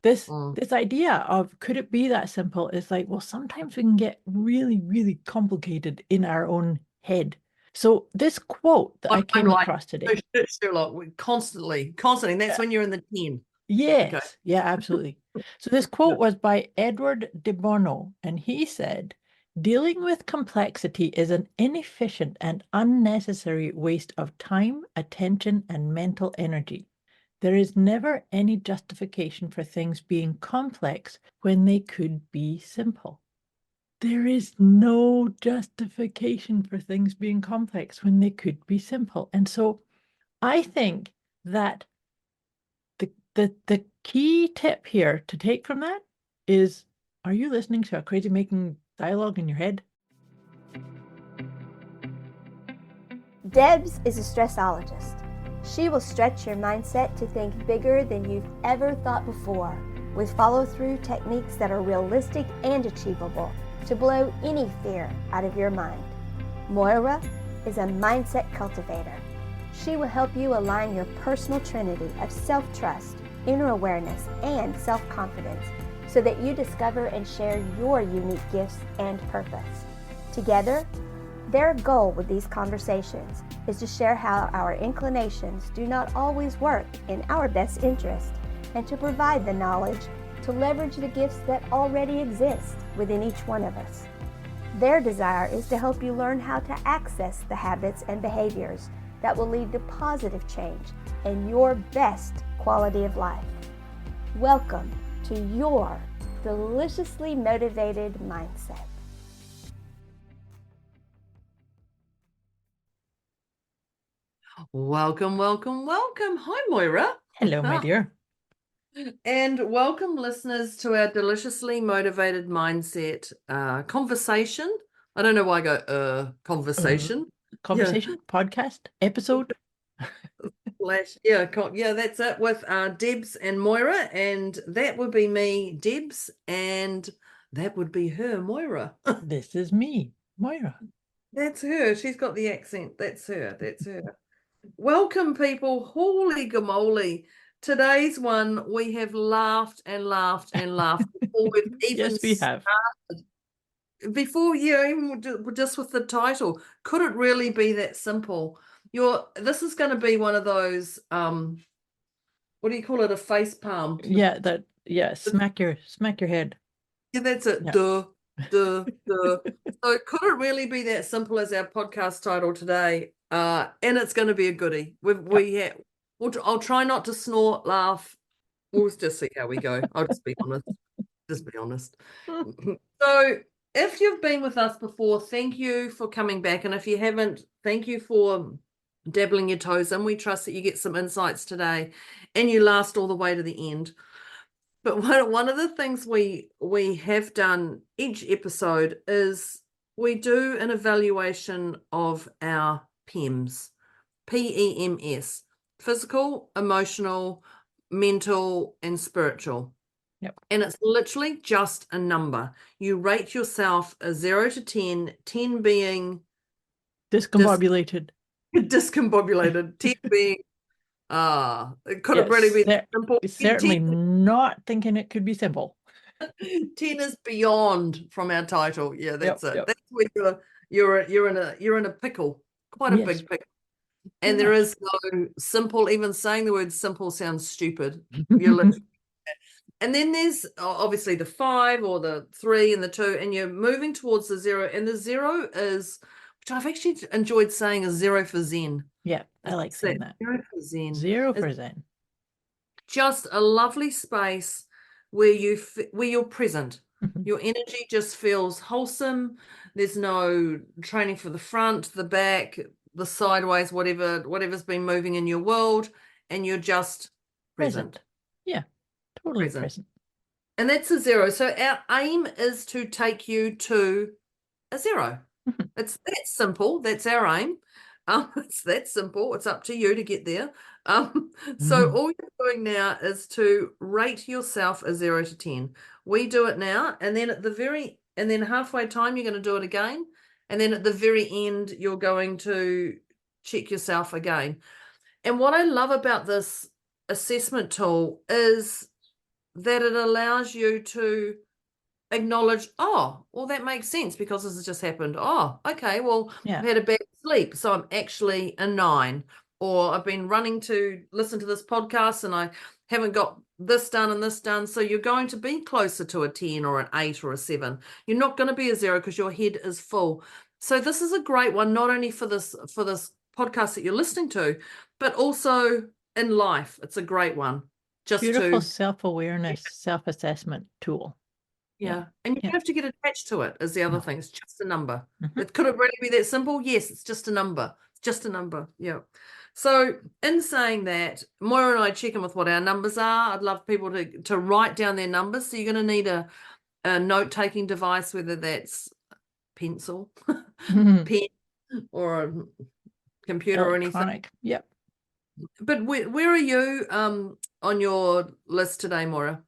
This idea of could it be that simple is like, well, sometimes we can get really, really complicated in our own head. So this quote that I I'm came like, across oh, today. shit, Sherlock, constantly. And that's when you're in the 10. Okay. Yes, yeah, absolutely. So this Yeah. quote was by Edward de Bono, and he said, dealing with complexity is an inefficient and unnecessary waste of time, attention, and mental energy. There is never any justification for things being complex when they could be simple. There is no justification for things being complex when they could be simple. And so I think that the key tip here to take from that is, are you listening to a crazy making dialogue in your head? Debz is a stressologist. She will stretch your mindset to think bigger than you've ever thought before, with follow-through techniques that are realistic and achievable to blow any fear out of your mind. Moira is a mindset cultivator. She will help you align your personal trinity of self-trust, inner awareness, and self-confidence so that you discover and share your unique gifts and purpose. Together, their goal with these conversations is to share how our inclinations do not always work in our best interest and to provide the knowledge to leverage the gifts that already exist within each one of us. Their desire is to help you learn how to access the habits and behaviors that will lead to positive change and your best quality of life. Welcome to your deliciously motivated mindset. Welcome, welcome, welcome. Hi, Moira. Hello, my dear. And welcome, listeners, to our deliciously motivated mindset conversation. I don't know why I go conversation. Yeah, Conversation, podcast, episode. yeah, that's it with Debs and Moira, and that would be me, Debs, and that would be her, Moira. This is me, Moira. That's her. She's got the accent. That's her. That's her. Welcome, people. Holy gamoly. Today's one, we have laughed and laughed and laughed before we've even Yes, we have. before you even just with the title. Could it really be that simple? This is going to be one of those what do you call it? A face palm. Yeah, smack your head. Yeah, that's it. Yeah. Duh, duh, duh. So could it really be that simple as our podcast title today? And it's going to be a goodie. I'll try not to snort, laugh. We'll just see how we go. I'll just be honest. Just be honest. So if you've been with us before, thank you for coming back. And if you haven't, thank you for dabbling your toes in. We trust that you get some insights today and you last all the way to the end. But one of the things we have done each episode is we do an evaluation of our PEMS, PEMS, physical, emotional, mental, and spiritual. Yep. And it's literally just a number. You rate yourself a 0 to 10, 10 being Discombobulated. discombobulated, 10 being could it really Yes, be that simple? 10, certainly not thinking it could be simple. 10 is beyond from our title. Yeah, Yep, that's it. yep. That's where you're in a pickle, quite a Yes, big pickle. very And there much. is no simple, even saying the word simple sounds stupid. You're literally, and then there's obviously the 5 or the 3 and the 2, and you're moving towards the 0. And the 0 is, which I've actually enjoyed saying, is 0 for Zen. Yeah, I like saying that. 0 for Zen. 0 It's for Zen. just a lovely space where you're present. Mhm. Your energy just feels wholesome. There's no training for the front, the back, the sideways, whatever's been moving in your world, and you're just present. Yeah, totally Present. present. And that's a 0. So our aim is to take you to a 0. Mhm. It's that simple. That's our aim. It's that simple. It's up to you to get there. So Mhm. all you're doing now is to rate yourself a 0 to 10. We do it now, and then and then halfway time, you're going to do it again. And then at the very end, you're going to check yourself again. And what I love about this assessment tool is that it allows you to acknowledge, oh, well, that makes sense because this has just happened. Oh, okay, well, Yeah. I've had a bad sleep, so I'm actually a 9. Or I've been running to listen to this podcast and I haven't got this done and this done. So you're going to be closer to a 10 or an 8 or a 7. You're not going to be a 0 because your head is full. So this is a great one, not only for this podcast that you're listening to, but also in life. It's a great one. Just Beautiful to self-awareness, self-assessment tool. yeah. And you don't have to get attached to it is the other No. thing. It's just a number. Mhm. Could it really be that simple? Yes, it's just a number. It's just a number. Yeah. So in saying that, Moira and I check in with what our numbers are. I'd love people to write down their numbers. So you're going to need a note-taking device, whether that's pencil, Mhm. pen, or a computer or anything. Electronic. Yep. But where are you on your list today, Moira?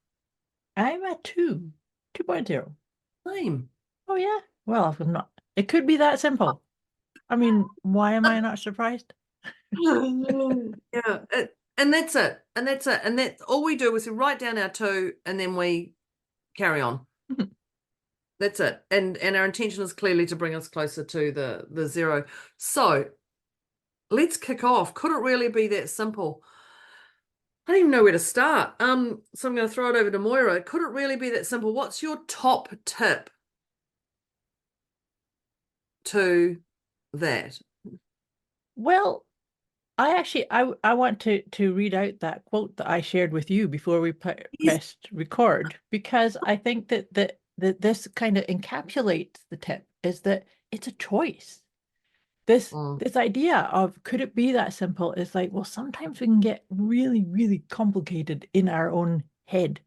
I'm at 2.0. Same. Oh yeah. Well, I've not. It could be that simple. I mean, why am I not surprised? Yeah, and that's it. And that's it. And that's all we do is we write down our 2 and then we carry on. Mhm. That's it. And our intention is clearly to bring us closer to the 0. So let's kick off. Could it really be that simple? I don't even know where to start. So I'm going to throw it over to Moira. Could it really be that simple? What's your top tip to that? Well, I want to read out that quote that I shared with you before we pressed record, because I think that this kind of encapsulates the tip, is that it's a choice. This idea of could it be that simple is like, well, sometimes we can get really, really complicated in our own head.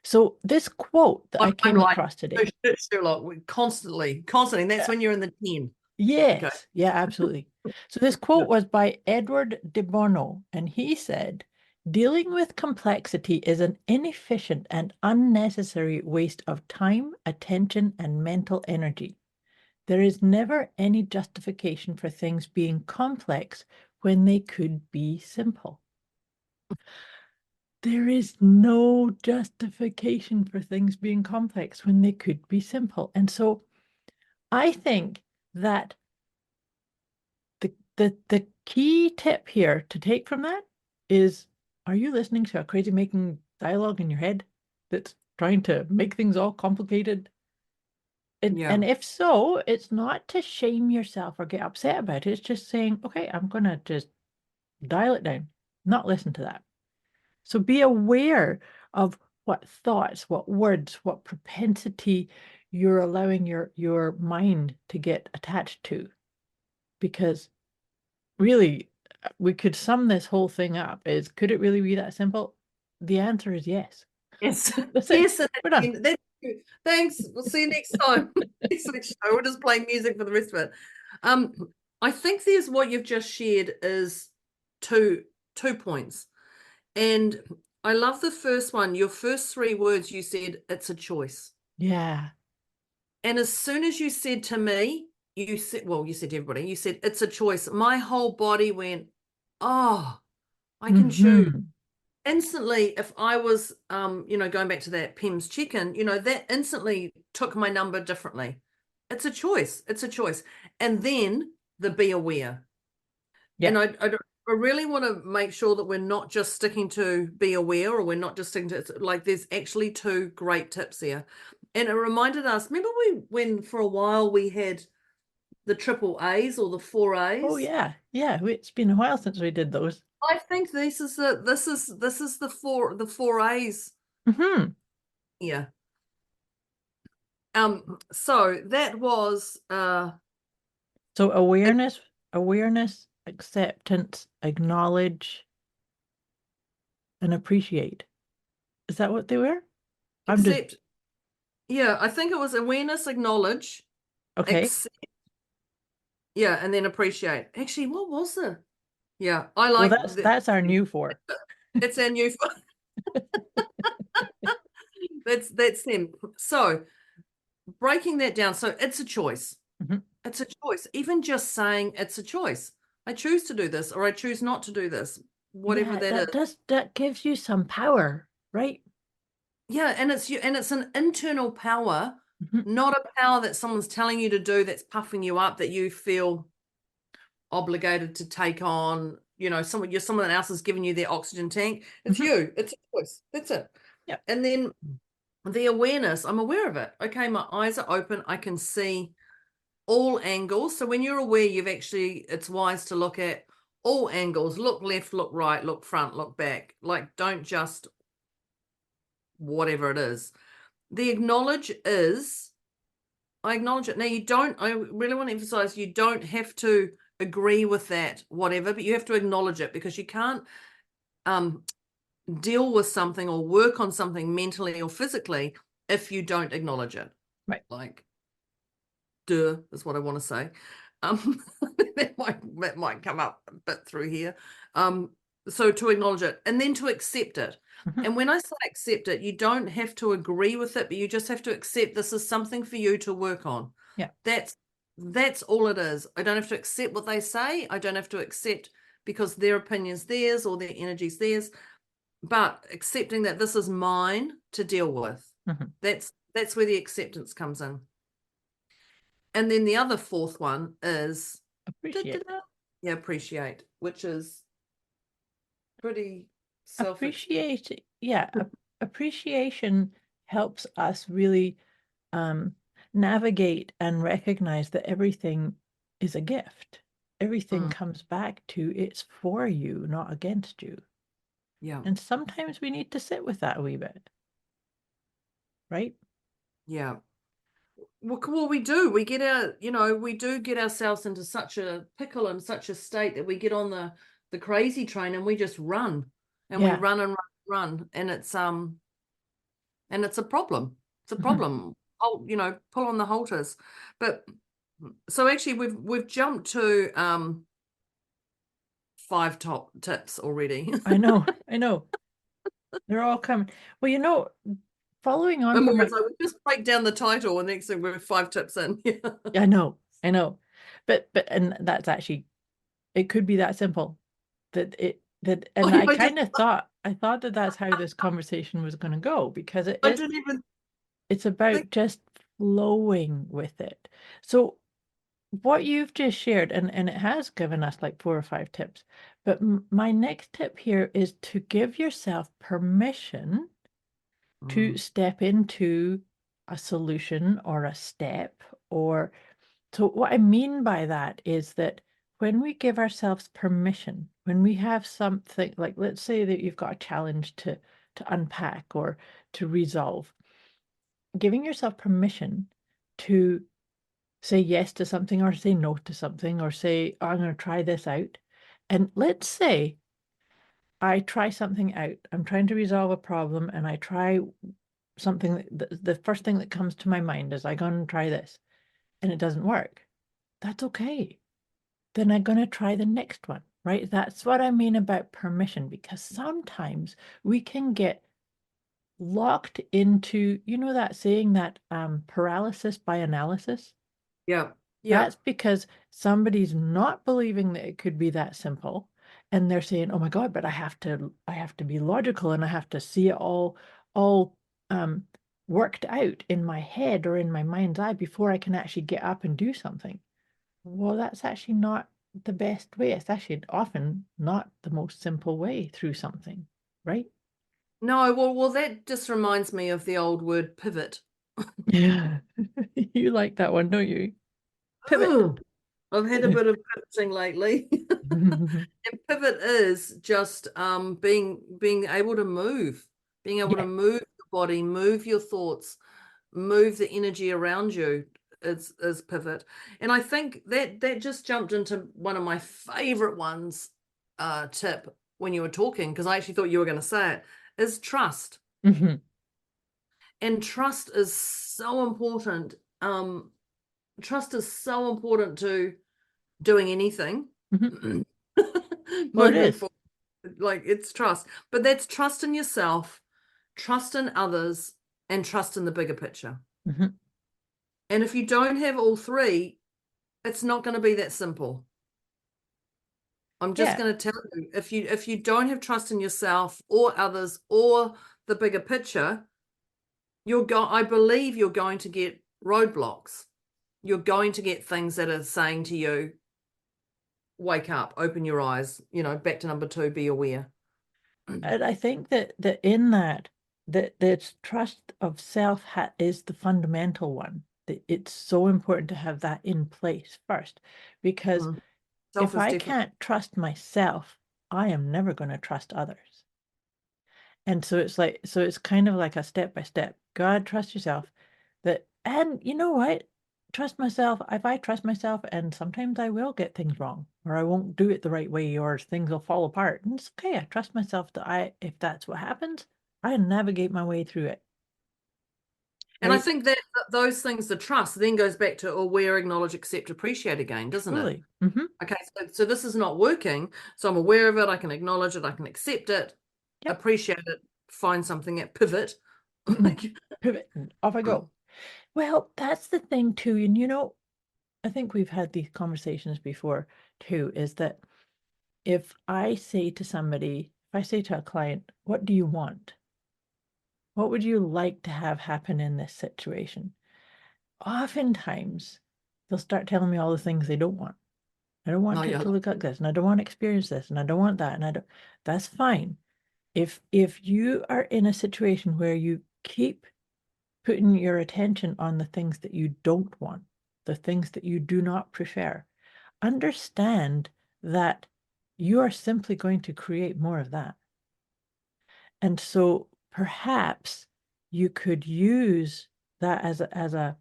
So this quote that I came across today. Sherlock, constantly. And that's when you're in the 10. Yes. Okay. Yeah, absolutely. So this quote was by Edward de Bono, and he said, "Dealing with complexity is an inefficient and unnecessary waste of time, attention, and mental energy. There is never any justification for things being complex when they could be simple." There is no justification for things being complex when they could be simple. And so I think that the key tip here to take from that is, are you listening to a crazy making dialogue in your head that's trying to make things all complicated? And if so, it's not to shame yourself or get upset about it. It's just saying, okay, I'm going to just dial it down, not listen to that. So be aware of what thoughts, what words, what propensity you're allowing your mind to get attached to. Because really, we could sum this whole thing up as, could it really be that simple? The answer is yes. Yes. That's yes. it. We're done. That's good. Thanks. We'll see you next time. Next week's show. We'll just play music for the rest of it. I think there's what you've just shared is two points. And I love the first one. Your first 3 words, you said, it's a choice. Yeah. And as soon as you said to me, you said to everybody, you said, it's a choice. My whole body went, oh, I can choose. Instantly, if I was, going back to that PEMS check-in, that instantly took my number differently. It's a choice. It's a choice. And then the be aware. Yeah. And I really want to make sure that we're not just sticking to be aware, or we're not just sticking to, like, there's actually 2 great tips there. And it reminded us, remember when for a while we had the triple A's or the 4 A's? Oh yeah. Yeah. It's been a while since we did those. I think this is the 4 A's. Mm-hmm. Yeah. So that was So awareness, acceptance, acknowledge, and appreciate. Is that what they were? Yeah, I think it was awareness, acknowledge, okay. Accept, yeah, and then appreciate. Actually, what was it? Yeah, I like. Well, that's our new 4. It's our new 4. That's them. So breaking that down. So it's a choice. Mm-hmm. It's a choice. Even just saying it's a choice. I choose to do this, or I choose not to do this. Whatever that is. That gives you some power, right? Yeah, and it's an internal power, Mhm. not a power that someone's telling you to do that's puffing you up, that you feel obligated to take on. Someone else is giving you their oxygen tank. It's Mhm. you. It's a choice. That's it. Yep. And then the awareness, I'm aware of it. Okay, my eyes are open. I can see all angles. So when you're aware, it's wise to look at all angles. Look left, look right, look front, look back. Like, don't just whatever it is. The acknowledge is, I acknowledge it. Now, I really want to emphasize, you don't have to agree with that, whatever, but you have to acknowledge it, because you can't deal with something or work on something mentally or physically if you don't acknowledge it. Right. Like, duh, is what I want to say. That might come up a bit through here. So to acknowledge it and then to accept it. Mhm. And when I say accept it, you don't have to agree with it, but you just have to accept this is something for you to work on. Yeah. That's all it is. I don't have to accept what they say. I don't have to accept because their opinion's theirs or their energy's theirs, but accepting that this is mine to deal with. Mhm. That's where the acceptance comes in. And then the other fourth one is Appreciate. Yeah, appreciate, which is pretty Appreciate. Yeah. Appreciation helps us really navigate and recognize that everything is a gift. Everything comes back to it's for you, not against you. Yeah. And sometimes we need to sit with that a wee bit. Right? Yeah. Well, we do. We do get ourselves into such a pickle and such a state that we get on the crazy train and we just run. And we Yeah. run and run. And it's a problem. It's a Mhm. problem. Pull on the halters. But so actually we've jumped to 5 top tips already. I know. They're all coming. Well, following on from what So we just break down the title and next thing we're 5 tips in. I know. But and that's actually, it could be that simple. I thought that that's how this conversation was going to go, because I didn't even it's about think. just flowing with it. So what you've just shared, and it has given us like 4 or 5 tips, but my next tip here is to give yourself permission to step into a solution or a step. So what I mean by that is that when we give ourselves permission, when we have something, like, let's say that you've got a challenge to unpack or to resolve, giving yourself permission to say yes to something or say no to something, or say, "Oh, I'm going to try this out." And let's say I try something out. I'm trying to resolve a problem and I try something, the first thing that comes to my mind is, I'm going to try this, and it doesn't work. That's okay. Then I'm going to try the next one, right? That's what I mean about permission, because sometimes we can get locked into, that saying, that paralysis by analysis. Yeah. That's because somebody's not believing that it could be that simple, and they're saying, "Oh my God, but I have to be logical, and I have to see it all worked out in my head or in my mind's eye before I can actually get up and do something." Well, that's actually not the best way. It's actually often not the most simple way through something, right? No, well, that just reminds me of the old word pivot. Yeah. You like that one, don't you? Pivot. Ugh. I've had a bit of pivoting lately. And pivot is just being able to move, being able Yeah. to move your body, move your thoughts, move the energy around you is pivot. And I think that just jumped into one of my favorite ones, tip when you were talking, because I actually thought you were going to say it, is trust. Mhm. And trust is so important. Trust is so important to doing anything. Mhm. Well, it Moving is. forward. Like, it's trust. But that's trust in yourself, trust in others, and trust in the bigger picture. Mhm. And if you don't have all three, it's not going to be that simple. I'm just Yeah. going to tell you, if you don't have trust in yourself or others or the bigger picture, I believe you're going to get roadblocks. You're going to get things that are saying to you, wake up, open your eyes, back to number 2, be aware. And I think that in that the trust of self is the fundamental one. It's so important to have that in place first, because Self if is I different. can't trust myself, I am never going to trust others. And so it's kind of like a step by step. God, trust yourself. And you know what? Trust myself. If I trust myself, and sometimes I will get things wrong, or I won't do it the right way, or things will fall apart. And it's okay. I trust myself that if that's what happens, I navigate my way through it. And I Right? think that those things, the trust, then goes back to aware, acknowledge, accept, appreciate again, doesn't it? Mm-hmm. Okay, so this is not working. So I'm aware of it. I can acknowledge it. I can accept it, Yep. appreciate it, find something at pivot. Pivot, and off I go. Well, that's the thing too. And I think we've had these conversations before too, is that if I say to a client, what do you want? What would you like to have happen in this situation? Oftentimes, they'll start telling me all the things they don't want. I don't want it to look like this, and I don't want to experience this, and I don't want that, and I don't. That's fine. If you are in a situation where you keep putting your attention on the things that you don't want, the things that you do not prefer, understand that you are simply going to create more of that. And so perhaps you could use that as a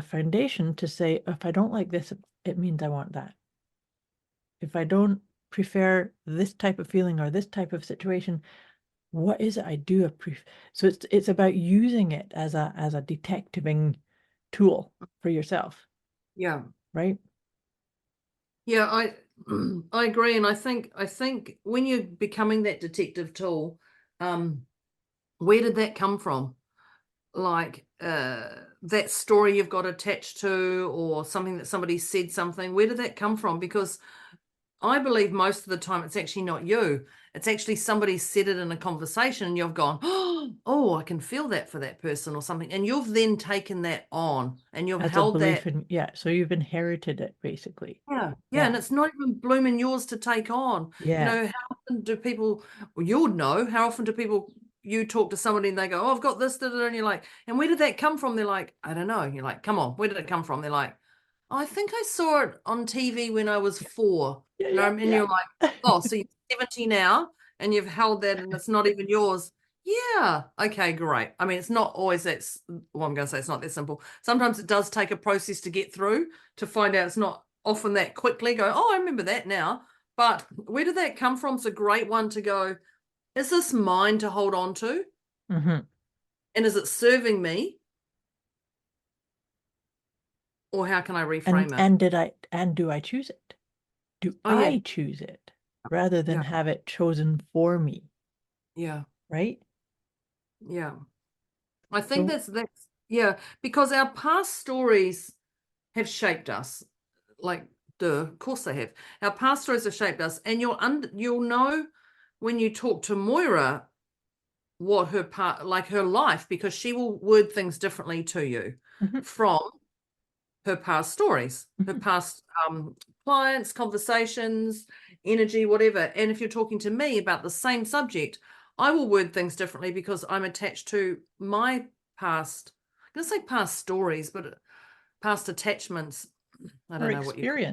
foundation to say, if I don't like this, it means I want that. If I don't prefer this type of feeling or this type of situation, what is it I do appreciate? So it's about using it as a detectiving tool for yourself. Yeah. Right? Yeah, I agree. And I think when you're becoming that detective tool, where did that come from? Like that story you've got attached to, or something that somebody said something, where did that come from? Because I believe most of the time it's actually not you. It's actually somebody said it in a conversation and you've gone, oh, I can feel that for that person or something. And you've then taken that on and you've As a held belief that. so you've inherited it basically. Yeah, and it's not even blooming yours to take on. Yeah. How often do people, well, you would know, how often do people, you talk to somebody and they go, oh, I've got this, and you're like, and where did that come from? They're like, I don't know. You're like, come on, where did it come from? They're like, oh, I think I saw it on TV when I was 4. And you're like, oh, so you're 70 now and you've held that and it's not even yours. Yeah. Okay, great. I mean, it's not always I'm going to say it's not that simple. Sometimes it does take a process to get through to find out. It's not often that quickly go, oh, I remember that now. But where did that come from? It's a great one to go, is this mine to hold on to? Mm-hmm. And is it serving me? Or how can I reframe it? And do I choose it? Do Oh, I yeah. choose it rather than Yeah. have it chosen for me? Yeah. Right? Yeah. I think that's yeah, because our past stories have shaped us. Like, of course they have. Our past stories have shaped us, and you'll know when you talk to Moira what her life, because she will word things differently to you from her past stories, her past clients, conversations, energy, whatever. And if you're talking to me about the same subject, I will word things differently because I'm attached to my past, I'm going to say past stories, but past attachments. I don't know what you call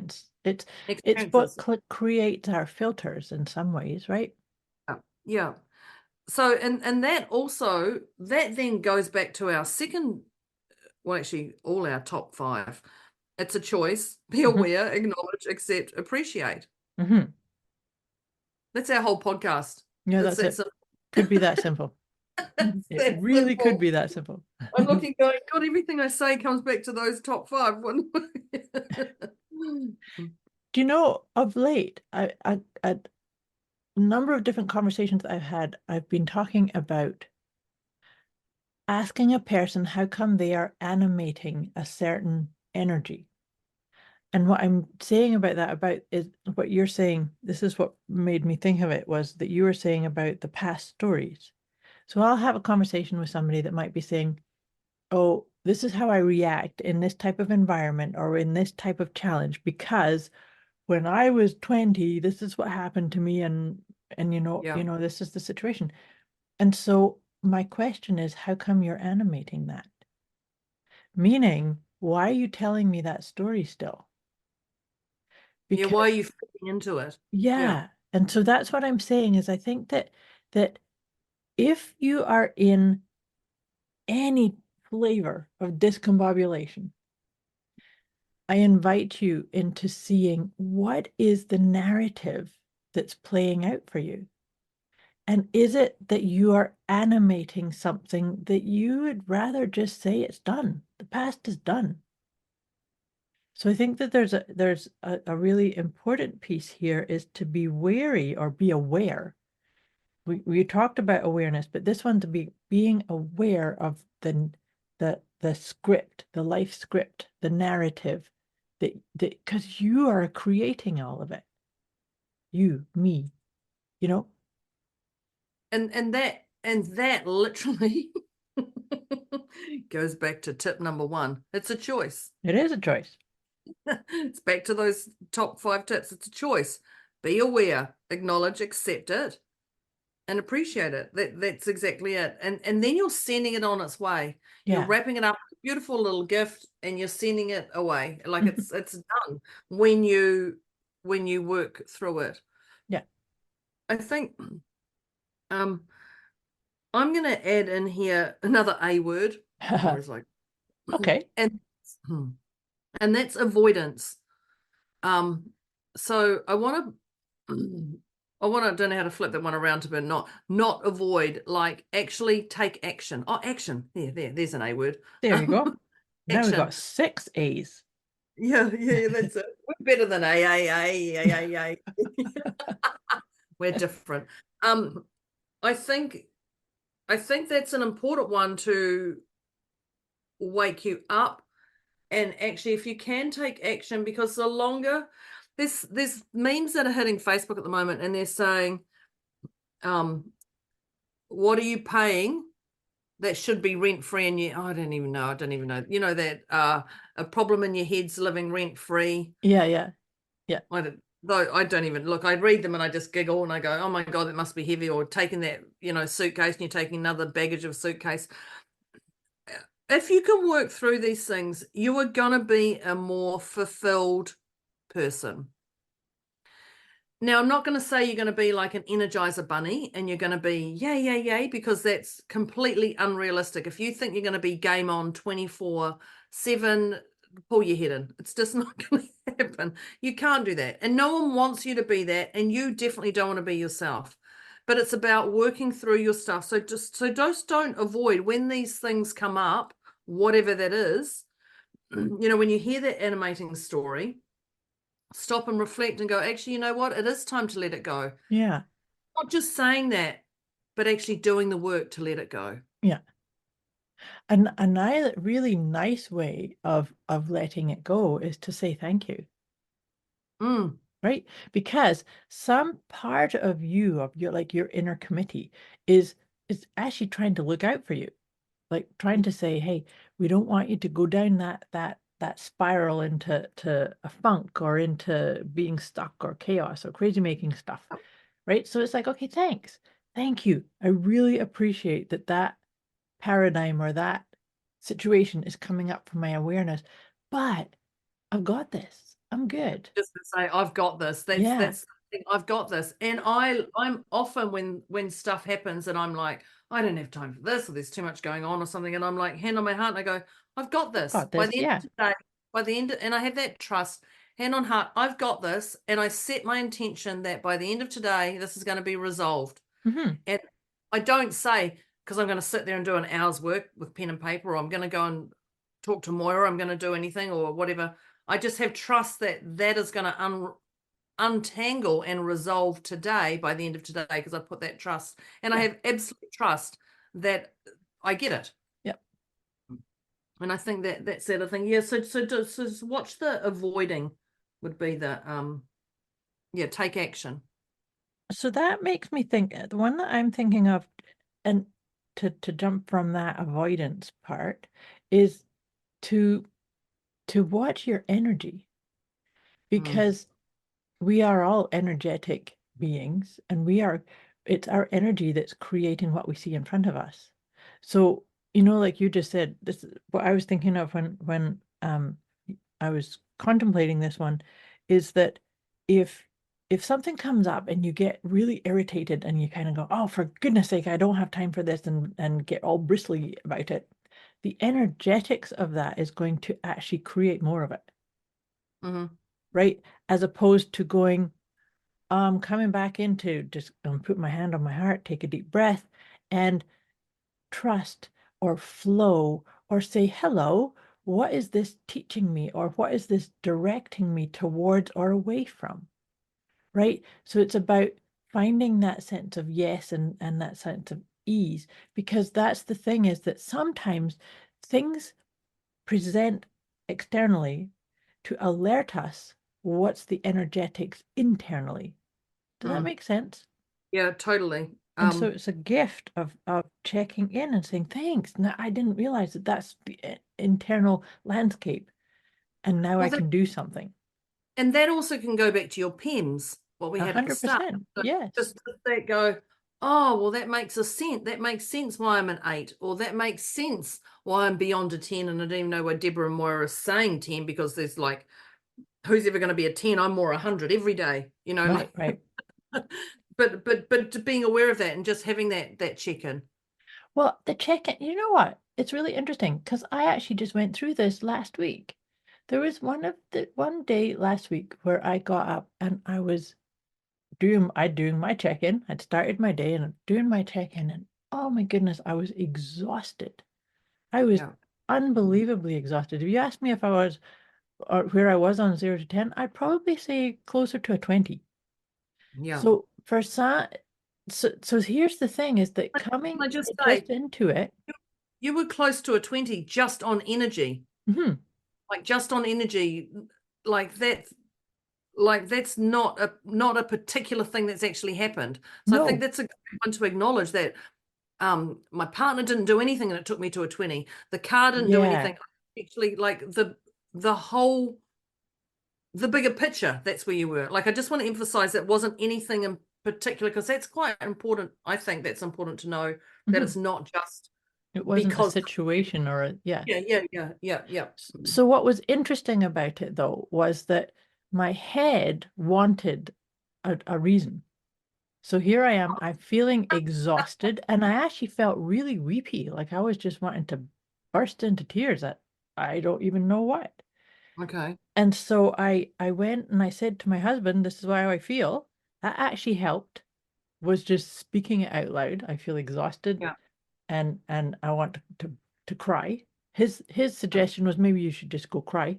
it. It's what creates our filters in some ways, right? Yeah. So, and that then goes back to our second, well, actually all our top 5. It's a choice. Be aware, acknowledge, accept, appreciate. That's our whole podcast. Yeah, that's it. Could be that simple. It really could be that simple. I'm looking, going, God, everything I say comes back to those top 5. Do you know, of late, a number of different conversations I've had, I've been talking about asking a person how come they are animating a certain energy. And what I'm saying about that is what you're saying. This is what made me think of it, was that you were saying about the past stories. So I'll have a conversation with somebody that might be saying, oh, this is how I react in this type of environment or in this type of challenge, because when I was 20, this is what happened to me, and Yeah. this is the situation. And so my question is, how come you're animating that? Meaning, why are you telling me that story still? Yeah, why are you fitting into it? Yeah. And so that's what I'm saying is I think that if you are in any flavor of discombobulation, I invite you into seeing what is the narrative that's playing out for you. And is it that you are animating something that you would rather just say it's done? The past is done. So I think that there's a really important piece here is to be wary or be aware. We talked about awareness, but this one to be being aware of the script, the life script, the narrative, that because you are creating all of it. You, me, you know. And that literally goes back to tip number 1. It's a choice. It is a choice. It's back to those top 5 tips. It's a choice. Be aware, acknowledge, accept it, and appreciate it. That's exactly it. And then you're sending it on its way. Yeah. You're wrapping it up, beautiful little gift, and you're sending it away. Like it's done when you work through it. Yeah. I think I'm gonna add in here another A word. Moira's like, Okay. And that's avoidance. So I want to don't know how to flip that one around to be not avoid, like actually take action. Oh, action. There's an A word. There you go. Now we've Action. got 6 A's. Yeah, that's it. We're better than A. We're different. I think that's an important one to wake you up. And actually, if you can take action, because the longer there's memes that are hitting Facebook at the moment, and they're saying, what are you paying that should be rent free? And I don't even know. You know that a problem in your head's living rent free. Yeah. I don't even look. I read them and I just giggle and I go, oh my God, that must be heavy. Or taking that, suitcase and you're taking another baggage of suitcase. If you can work through these things, you are going to be a more fulfilled person. Now, I'm not going to say you're going to be like an Energizer bunny and you're going to be yay, because that's completely unrealistic. If you think you're going to be game on 24/7, pull your head in. It's just not going to happen. You can't do that. And no one wants you to be that. And you definitely don't want to be yourself. But it's about working through your stuff. So just don't avoid when these things come up, whatever that is. When you hear that animating story, stop and reflect and go, actually, you know what? It is time to let it go. Yeah. Not just saying that, but actually doing the work to let it go. Yeah. And a really nice way of letting it go is to say thank you. Right? Because some part of you, of your inner committee, is actually trying to look out for you, like trying to say, hey, we don't want you to go down that spiral into a funk or into being stuck or chaos or crazy making stuff. Right? So it's like, okay, thank you. I really appreciate that paradigm or that situation is coming up for my awareness, but I've got this. I'm good. Just to say, I've got this. That's the thing. I've got this. And I'm often when stuff happens and I'm like, I don't have time for this, or there's too much going on or something, and I'm like, hand on my heart, and I go, I've got this. By the end of today, and I have that trust, hand on heart, I've got this, and I set my intention that by the end of today, this is going to be resolved. And I don't say, because I'm going to sit there and do an hour's work with pen and paper, or I'm going to go and talk to Moira, I'm going to do anything or whatever. I just have trust that is going to untangle and resolve today by the end of today, because I put that trust, and I have absolute trust that I get it. Yep. And I think that's the other thing. Yeah. So watch the avoiding would be the take action. So that makes me think, the one that I'm thinking of, and to jump from that avoidance part is to watch your energy, because we are all energetic beings, and it's our energy that's creating what we see in front of us. So, like you just said, this is what I was thinking of when I was contemplating this one, is that if something comes up and you get really irritated and you kind of go, oh, for goodness sake, I don't have time for this, and get all bristly about it, the energetics of that is going to actually create more of it. Right? As opposed to going, coming back into just put my hand on my heart, take a deep breath, and trust or flow, or say, hello, what is this teaching me, or what is this directing me towards or away from? Right? So it's about finding that sense of yes, and that sense of ease, because that's the thing, is that sometimes things present externally to alert us what's the energetics internally. Does that make sense? Yeah, totally. And so it's a gift of checking in and saying, thanks. Now, I didn't realize that that's the internal landscape, and now I can do something. And that also can go back to your PEMS, what we had at the start. 100%. Yes. Just that go, oh, well, that makes sense. That makes sense why I'm an 8, or that makes sense why I'm beyond a 10. And I don't even know why Deborah and Moira are saying 10, because there's like, who's ever going to be a 10? I'm more 100 every day, Right. But being aware of that and just having that check-in. Well, the check-in, you know what? It's really interesting, because I actually just went through this last week. There was one day last week where I got up and I was doing my check-in. I'd started my day and doing my check-in, and oh my goodness, I was exhausted. I was unbelievably exhausted. If you asked me if I was, or where I was on 0 to 10, I'd probably say closer to a 20. Yeah. So for some, so here's the thing, is that coming just into it, you were close to a 20 just on energy. Like just on energy, like that's not a particular thing that's actually happened. So I think that's a good one to acknowledge, that my partner didn't do anything and it took me to a 20. The car didn't do anything. Actually, like the bigger picture, that's where you were. Like, I just want to emphasize that wasn't anything in particular, because that's quite important. I think that's important to know, that it's not just, it wasn't a situation or a yeah. So what was interesting about it, though, was that my head wanted a reason. So here I am, I'm feeling exhausted, and I actually felt really weepy, like I was just wanting to burst into tears at I don't even know what. Okay. And so I went and I said to my husband, this is how I feel. That actually helped, was just speaking it out loud. I feel exhausted, and I want to cry. His suggestion was, maybe you should just go cry.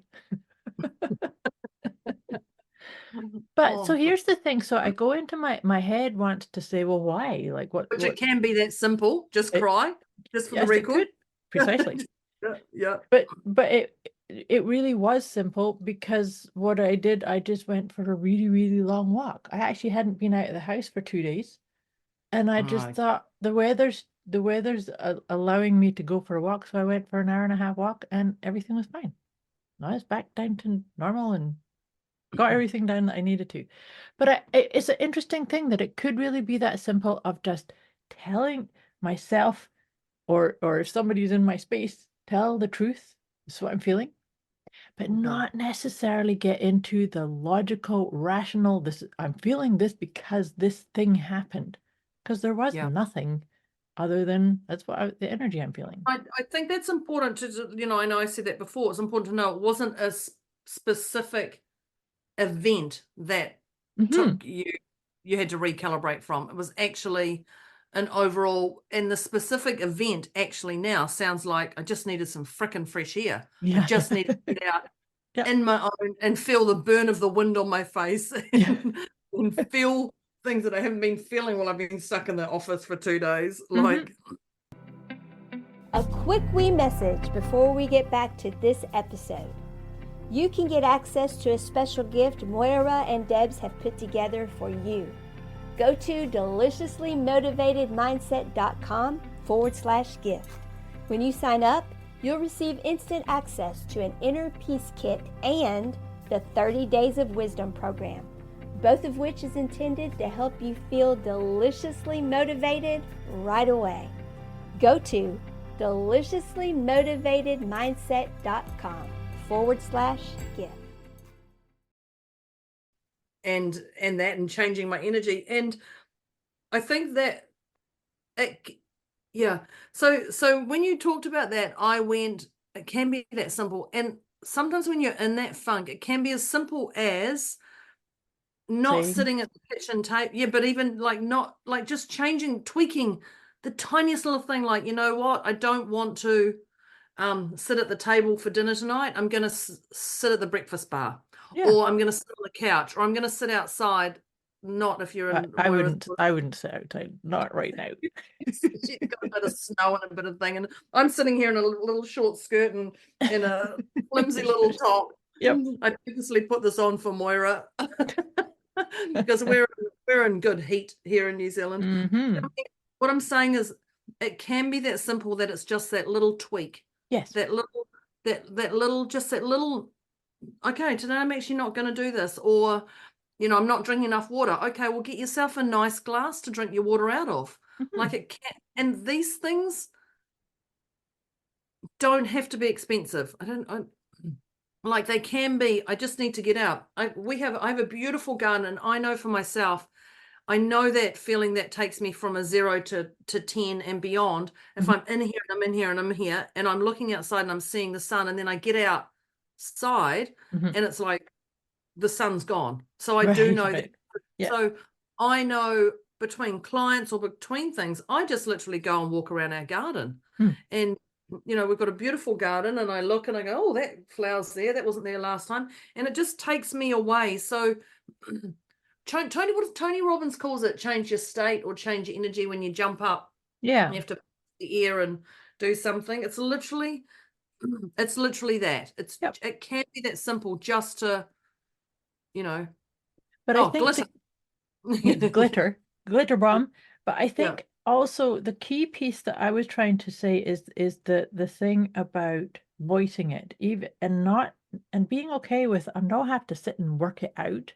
But so here's the thing. So I go into my head wants to say, well, why? Like what? Which it can be that simple. Just cry, just for the record. Precisely. Yeah. But it really was simple, because what I did, I just went for a really, really long walk. I actually hadn't been out of the house for 2 days, and I just thought the weather's allowing me to go for a walk, so I went for an hour and a half walk, and everything was fine. Now it's back down to normal and got everything down that I needed to. But it's an interesting thing that it could really be that simple, of just telling myself, or if somebody's in my space, tell the truth. This is what I'm feeling, but not necessarily get into the logical, rational, I'm feeling this because this thing happened, because there was nothing other than the energy I'm feeling. I think that's important to, I know I said that before, it's important to know it wasn't a specific event that took you had to recalibrate from. It was actually an overall, and the specific event actually now sounds like I just needed some frickin' fresh air. I just needed to get out in my own and feel the burn of the wind on my face, and feel things that I haven't been feeling while I've been stuck in the office for 2 days. Like, a quick wee message before we get back to this episode. You can get access to a special gift Moira and Debz have put together for you. Go to deliciouslymotivatedmindset.com www.moira.com/gift. When you sign up, you'll receive instant access to an Inner Peace Kit and the 30 Days of Wisdom program, both of which is intended to help you feel deliciously motivated right away. Go to deliciouslymotivatedmindset.com/gift. And that, and changing my energy. And I think that so when you talked about that, I went, it can be that simple. And sometimes when you're in that funk, it can be as simple as not sitting at the kitchen table, but even like not like just tweaking the tiniest little thing, like, you know what, I don't want to sit at the table for dinner tonight. I'm going to sit at the breakfast bar, or I'm going to sit on the couch, or I'm going to sit outside. Not if you're in. I wouldn't sit outside, not right now. She's got a bit of snow and a bit of thing, and I'm sitting here in a little short skirt and in a flimsy little top. Yep. I purposely put this on for Moira because we're in good heat here in New Zealand. Mm-hmm. What I'm saying is, it can be that simple, that it's just that little tweak. Yes. That little, okay, today I'm actually not going to do this, or, you know, I'm not drinking enough water. Okay, well, get yourself a nice glass to drink your water out of. Mm-hmm. Like, it can, and these things don't have to be expensive. Like, they can be, I just need to get out. I have a beautiful garden, and I know for myself, I know that feeling that takes me from a 0 to 10 and beyond. If I'm in here and I'm in here and I'm here and I'm looking outside and I'm seeing the sun, and then I get outside and it's like the sun's gone. So I do know that. Yeah. So I know between clients or between things, I just literally go and walk around our garden. And, you know, we've got a beautiful garden, and I look and I go, oh, that flower's there. That wasn't there last time. And it just takes me away. So Tony Robbins calls it, change your state or change your energy. When you jump up, you have to the air and do something. It's literally that. It can be that simple, just to, you know. But I think glitter bomb. But I think also the key piece that I was trying to say is the thing about voicing it, even and being okay with, I don't have to sit and work it out.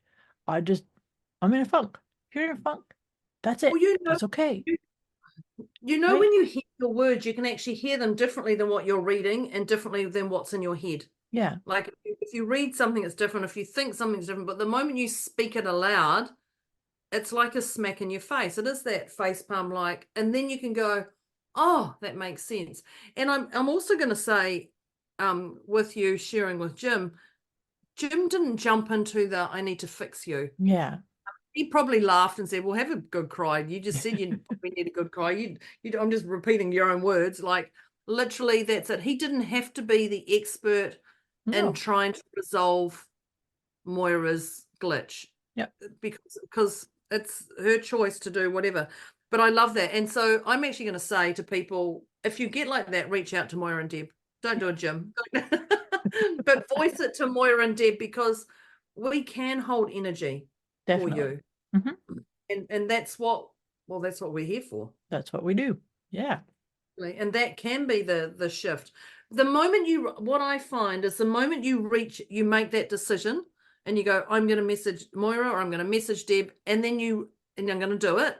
I'm in a funk. If you're in a funk, that's it. Well, that's okay. You know, right? When you hear your words, you can actually hear them differently than what you're reading, and differently than what's in your head. Yeah. Like, if you read something, it's different. If you think something's different, but the moment you speak it aloud, it's like a smack in your face. It is that face palm, like, and then you can go, oh, that makes sense. And I'm also going to say, with you sharing with Jim didn't jump into the, I need to fix you. Yeah. He probably laughed and said, well, have a good cry. You just said you probably need a good cry. I'm just repeating your own words. Like, literally, that's it. He didn't have to be the expert in trying to resolve Moira's glitch. Yeah. Because it's her choice to do whatever. But I love that. And so I'm actually going to say to people, if you get like that, reach out to Moira and Deb. Don't do a Jim. But voice it to Moira and Deb, because we can hold energy. Definitely. For you. And that's what we're here for. That's what we do. Yeah. And that can be the shift. The moment what I find is the moment you make that decision and you go, I'm going to message Moira, or I'm going to message Deb, and then I'm going to do it.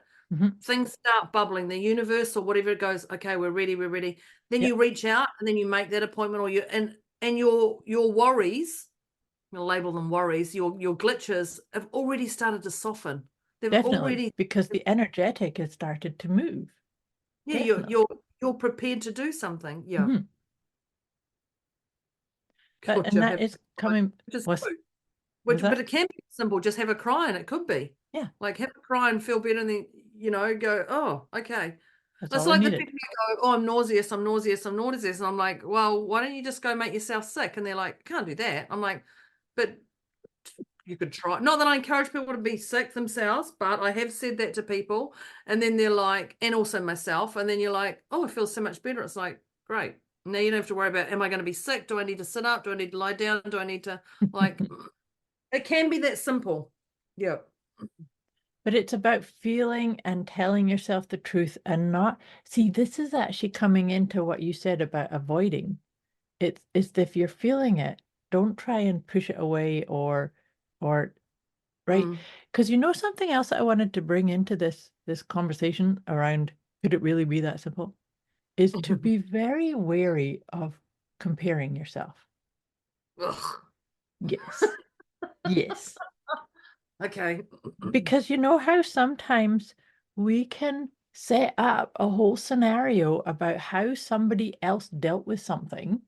Things start bubbling. The universe or whatever, it goes, okay, we're ready. Then you reach out, and then you make that appointment, or and your worries, I'm going to label them worries, your glitches have already started to soften. They've already, because the energetic has started to move. Yeah, you're prepared to do something. Yeah. And that is coming. But it can be simple. Just have a cry, and it could be. Yeah. Like, have a cry and feel better, and then, you know, go, oh, okay. That's like the people who go, oh, I'm nauseous. And I'm like, well, why don't you just go make yourself sick? And they're like, can't do that. I'm like, but you could try. Not that I encourage people to be sick themselves, but I have said that to people, and then they're like, and also myself, and then you're like, oh, I feel so much better. It's like, great. Now you don't have to worry about, am I going to be sick? Do I need to sit up? Do I need to lie down? Do I need to, like, it can be that simple. Yeah. But it's about feeling and telling yourself the truth and not see, this is actually coming into what you said about avoiding. It's if you're feeling it, don't try and push it away or right. Because you know something else that I wanted to bring into this conversation around could it really be that simple? Is to be very wary of comparing yourself. Ugh. Yes. Yes. Okay. Because you know how sometimes we can set up a whole scenario about how somebody else dealt with something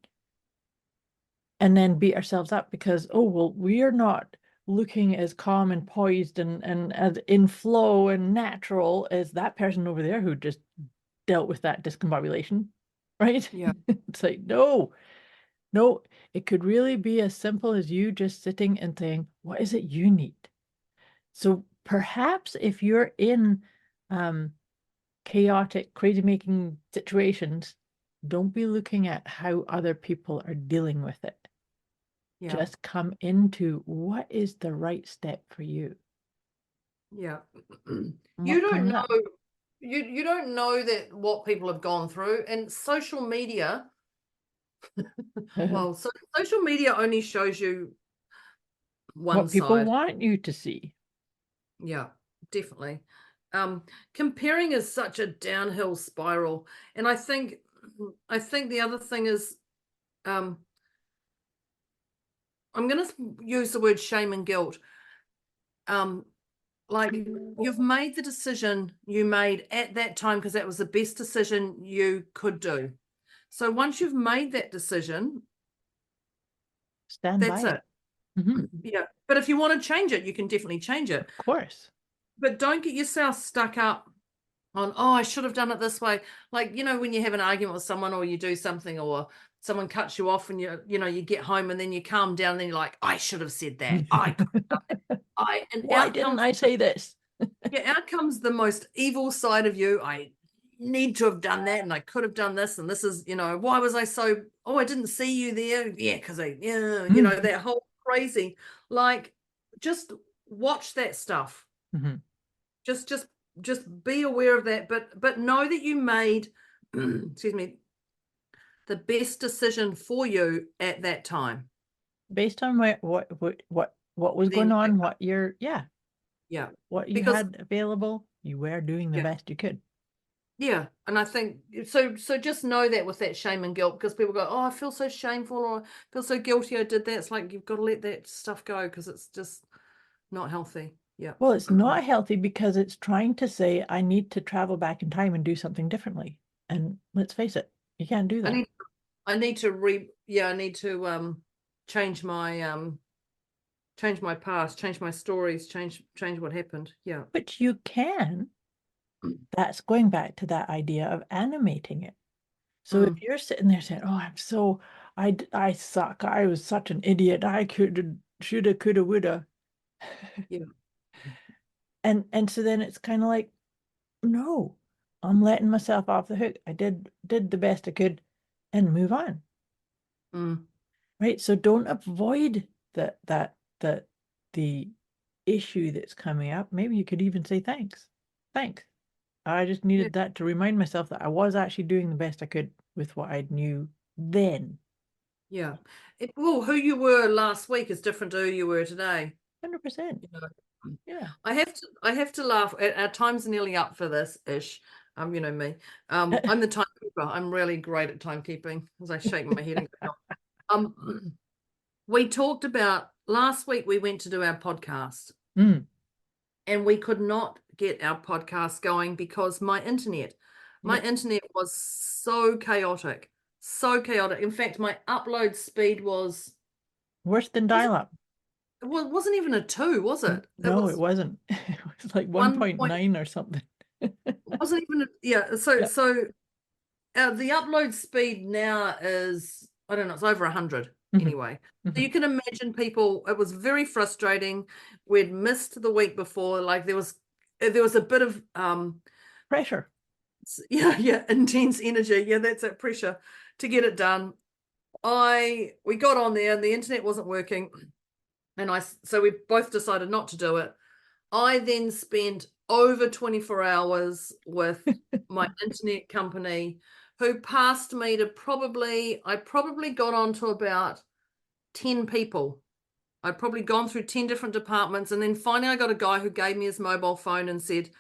and then beat ourselves up because, oh, well, we're not looking as calm and poised and as in flow and natural as that person over there who just dealt with that discombobulation, right? Yeah. It's like, no, it could really be as simple as you just sitting and saying, what is it you need? So perhaps if you're in chaotic, crazy-making situations, don't be looking at how other people are dealing with it. Yeah. Just come into what is the right step for you. Yeah. And You what don't comes know. up. You don't know that what people have gone through, and social media. Well, so social media only shows you one What people side. want you to see. Yeah, definitely. Comparing is such a downhill spiral, and I think the other thing is, I'm going to use the word shame and guilt. Like you've made the decision you made at that time because that was the best decision you could do. So once you've made that decision, Stand that's by it. it. Mhm. Yeah. But if you want to change it, you can definitely change it. Of course. But don't get yourself stuck up on, oh, I should have done it this way. Like, when you have an argument with someone or you do something or someone cuts you off and you get home and then you calm down and then you're like, I should have said that. I could have done that. And Why out didn't comes, I say this? out comes the most evil side of you. I need to have done that and I could have done this. And this is, why was I so, I didn't see you there. Yeah, because that whole crazy, like, just watch that stuff. Mhm. Just be aware of that, but know that you made excuse me, the best decision for you at that time. Based on what was Then going on, what you're yeah, what you because had available, you were doing the yeah, best you could. yeah, and I think so just know that with that shame and guilt, because people go, oh, I feel so shameful or I feel so guilty I did that. It's like you've got to let that stuff go because it's just not healthy. Yeah. Well, it's not healthy because it's trying to say I need to travel back in time and do something differently. And let's face it, you can't do that. I need to change my past, change my stories, change what happened. Yeah. But you can. That's going back to that idea of animating it. So if you're sitting there saying, "Oh, I suck. I was such an idiot. I could, shoulda, coulda, woulda." Yeah. And so then it's kind of like, no, I'm letting myself off the hook. I did the best I could and move on. Right? So don't avoid the issue that's coming up. Maybe you could even say thanks. Thanks. I just needed that to remind myself that I was actually doing the best I could with what I knew then. Yeah. Who you were last week is different to who you were today. 100%. Yeah. I have to laugh. Our time's nearly up for this ish. You know me. I'm the timekeeper. I'm really great at timekeeping as I shake my head and go, we talked about last week we went to do our podcast. And we could not get our podcast going because my internet was so chaotic. In fact, my upload speed was worse than dial-up. It wasn't even a 2, was it? No, it wasn't. It was like 1.9 or something. Wasn't even so the upload speed now is, I don't know, it's over 100 anyway. So you can imagine people, it was very frustrating. We'd missed the week before, like there was a bit of pressure. Intense energy. Yeah, that's that pressure to get it done. We got on there and the internet wasn't working. And so we both decided not to do it. I then spent over 24 hours with my internet company, who passed me to I probably got on to about 10 people. I'd probably gone through 10 different departments. And then finally I got a guy who gave me his mobile phone and said,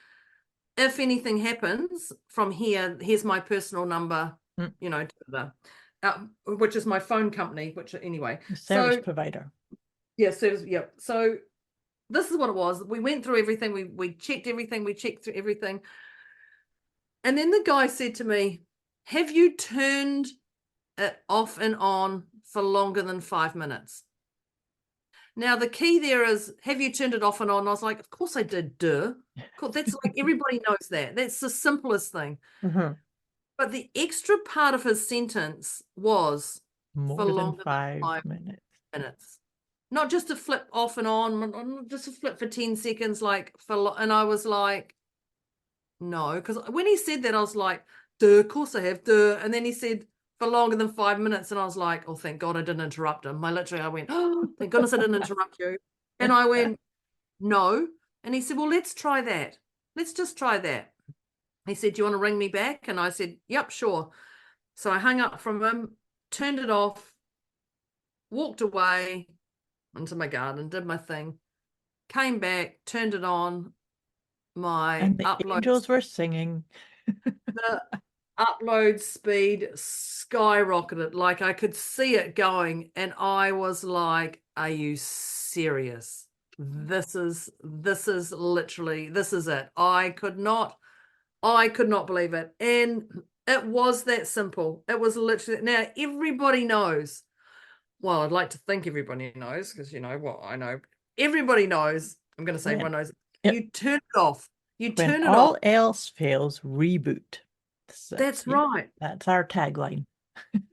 if anything happens from here, here's my personal number, you know, which is my phone company, which anyway. Service provider. Yeah, service, yeah. So this is what it was. We went through everything. We checked everything. We checked through everything. And then the guy said to me, have you turned it off and on for longer than 5 minutes? Now, the key there is, have you turned it off and on? And I was like, of course I did, duh. That's like, everybody knows that. That's the simplest thing. Mm-hmm. But the extra part of his sentence was More for than longer five than 5 minutes. Not just to flip off and on, just to flip for 10 seconds, like and I was like, no, because when he said that, I was like, duh, of course I have, duh. And then he said for longer than 5 minutes, and I was like, oh, thank God I didn't interrupt him. I went, oh, thank goodness I didn't interrupt you. And I went, no. And he said, well, let's try that. Let's just try that. He said, do you want to ring me back? And I said, yep, sure. So I hung up from him, turned it off, walked away into my garden, did my thing, came back, turned it on. And the angels were singing. The upload speed skyrocketed. Like, I could see it going, and I was like, are you serious? This is literally, this is it. I could not believe it. And it was that simple. It was literally, now everybody knows. Well, I'd like to think everybody knows, because you know what, I know. Everybody knows. I'm going to say everyone knows. Yep. You turn it off. You turn it off. All else fails, reboot. That's right. That's our tagline.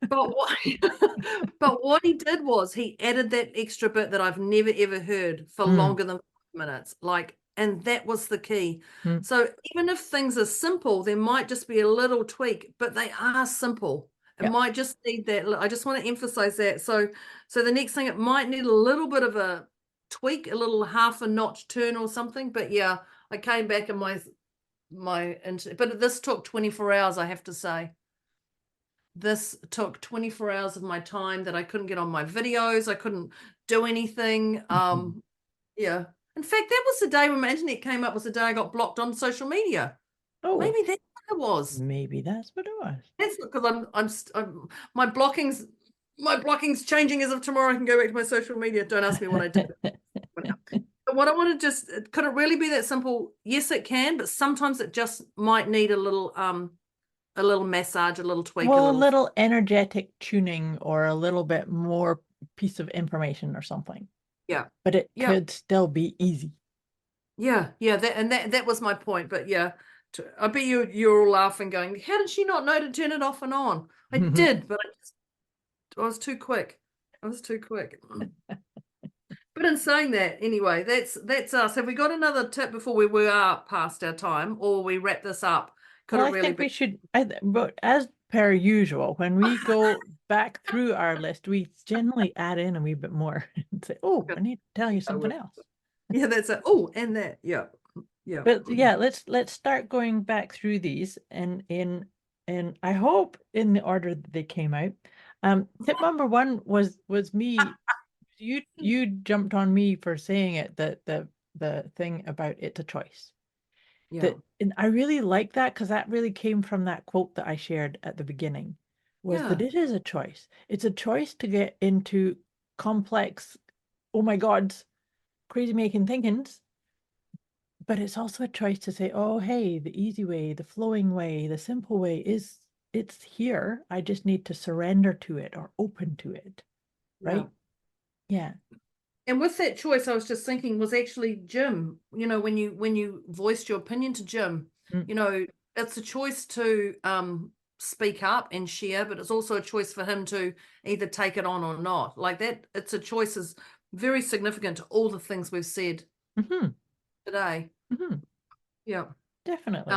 But what he did was he added that extra bit that I've never ever heard for longer than 5 minutes. Like, and that was the key. So even if things are simple, there might just be a little tweak, but they are simple. It might just need that. I just want to emphasize that. So the next thing, it might need a little bit of a tweak, a little half a notch turn or something. But yeah, I came back and but this took 24 hours, I have to say. This took 24 hours of my time that I couldn't get on my videos. I couldn't do anything. Yeah. In fact, that was the day when my internet came up, was the day I got blocked on social media. Oh, maybe that's what it was. Maybe that's what it was. That's because I'm my blocking's changing as of tomorrow. I can go back to my social media. Don't ask me what I did. But what I want to just, could it really be that simple? Yes, it can, but sometimes it just might need a little massage, a little tweak. Well, a little energetic tuning, or a little bit more piece of information or something. Yeah. But it could still be easy. Yeah. That was my point. But yeah, I bet you're all laughing, going, how did she not know to turn it off and on? I did, but I was too quick. But in saying that, anyway, that's us. Have we got another tip before we are past our time, or we wrap this up? I think we should, but as per usual, when we go back through our list, we generally add in a wee bit more and say, oh, I need to tell you something else. Yeah, that's it. Oh, and that, yeah. But yeah, let's start going back through these, and I hope in the order that they came out. Tip number 1 was me. You jumped on me for saying it, that the thing about it's a choice. Yeah. And I really like that, because that really came from that quote that I shared at the beginning, was that it is a choice. It's a choice to get into complex, oh my God, crazy making thinkings. But it's also a choice to say, oh, hey, the easy way, the flowing way, the simple way it's here. I just need to surrender to it, or open to it. Right? Yeah. And with that choice, I was just thinking, was actually Jim, you know, when you voiced your opinion to Jim, you know, it's a choice to speak up and share, but it's also a choice for him to either take it on or not. Like that, it's a choice is very significant to all the things we've said today. Yeah. Definitely.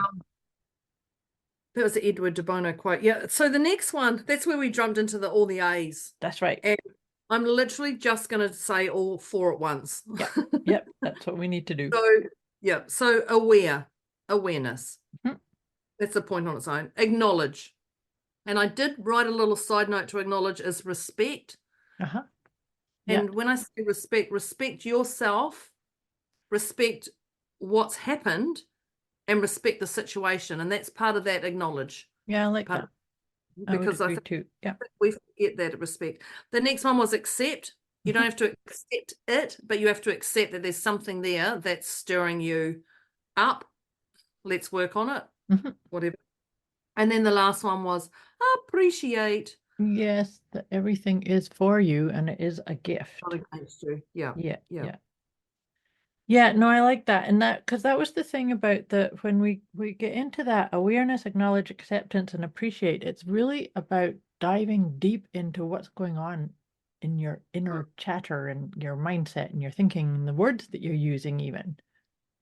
That was the Edward de Bono quote. Yeah. So the next one, that's where we jumped into all the A's. That's right. And I'm literally just going to say all 4 at once. Yep, that's what we need to do. So Yeah. So awareness. Mhm. That's a point on its own. Acknowledge. And I did write a little side note to acknowledge is respect. Uh-huh. Yeah. And when I say respect yourself, respect what's happened, and respect the situation. And that's part of that acknowledge. Yeah, I like Part that. of- I would because I agree think too. Yeah. we forget that respect. The next one was accept. You don't have to accept it, but you have to accept that there's something there that's stirring you up. Let's work on it. Mhm. Whatever. And then the last one was appreciate. Yes, that everything is for you and it is a gift. Not against you. Yeah. Yeah, Yeah. yeah. Yeah, no, I like that. And that, because that was the thing about when we get into that awareness, acknowledge, acceptance, and appreciate, it's really about diving deep into what's going on in your inner chatter and your mindset and your thinking and the words that you're using even.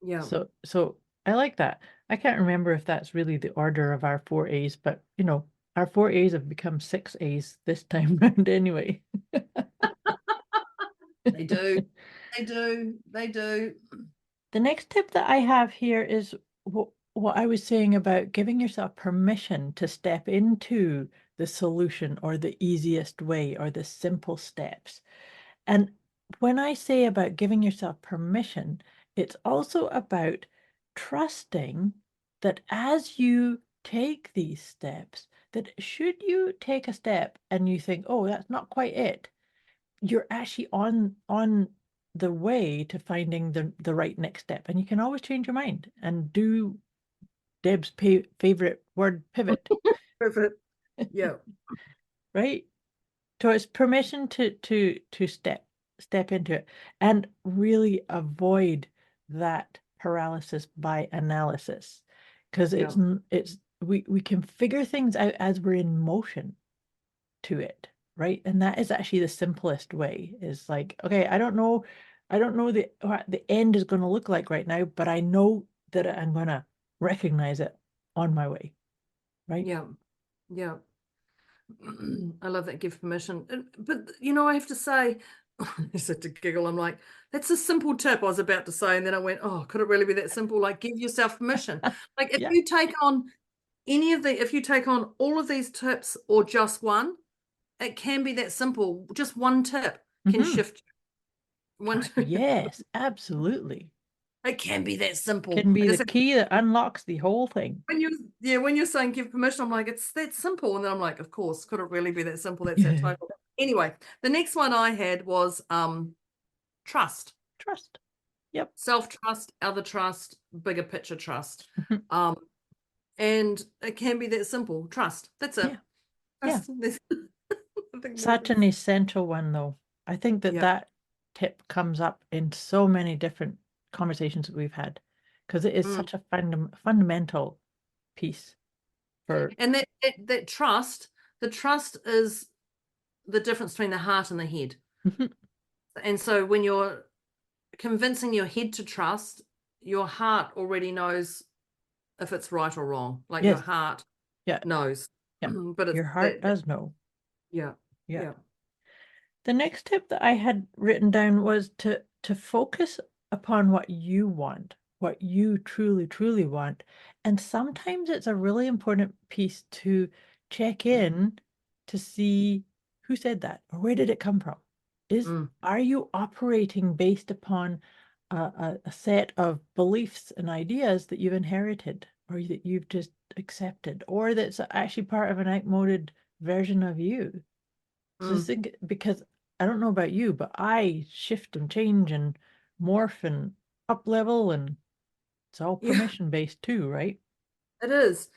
Yeah. So I like that. I can't remember if that's really the order of our 4 A's, but our 4 A's have become 6 A's this time round anyway. They do. They do. They do. The next tip that I have here is what I was saying about giving yourself permission to step into the solution or the easiest way or the simple steps. And when I say about giving yourself permission, it's also about trusting that as you take these steps, that should you take a step and you think, oh, that's not quite it, you're actually on the way to finding the right next step. And you can always change your mind and do Deb's favorite word, pivot, Perfect. Yeah. right? So it's permission to step into it and really avoid that paralysis by analysis, because Yeah. we can figure things out as we're in motion to it, right? And that is actually the simplest way. Is like, okay, I don't know what the end is going to look like right now, but I know that I'm going to recognize it on my way, right? Yeah. Yeah. I love that give permission. But I have to say, I said to giggle, I'm like, that's a simple tip I was about to say. And then I went, oh, could it really be that simple? Like, give yourself permission. Like, if Yeah. you take on if you take on all of these tips or just one, it can be that simple. Just one tip can shift one. Yes, absolutely. It can be that simple. Can be I the just key that unlocks the whole thing. when you're saying give permission, I'm like, it's that simple. And then I'm like, of course, could it really be that simple? That's that title. Anyway, the next one I had was trust. Trust. Yep. Self-trust, other trust, bigger picture trust. And it can be that simple. Trust. That's it. Yeah. Yeah. Such an essential one, though. I think that tip comes up in so many different conversations that we've had, because it is such a fundamental piece for. And that trust, the trust is the difference between the heart and the head. And so when you're convincing your head to trust, your heart already knows if it's right or wrong. Like your heart knows. Yeah. But your heart does know. Yeah. The next tip that I had written down was to focus upon what you want, what you truly, truly want. And sometimes it's a really important piece to check in to see who said that or where did it come from? Are you operating based upon a set of beliefs and ideas that you've inherited or that you've just accepted, or that's actually part of an outmoded version of you? So I think, because I don't know about you, but I shift and change and morph and up level, and it's all permission based too, right? It is.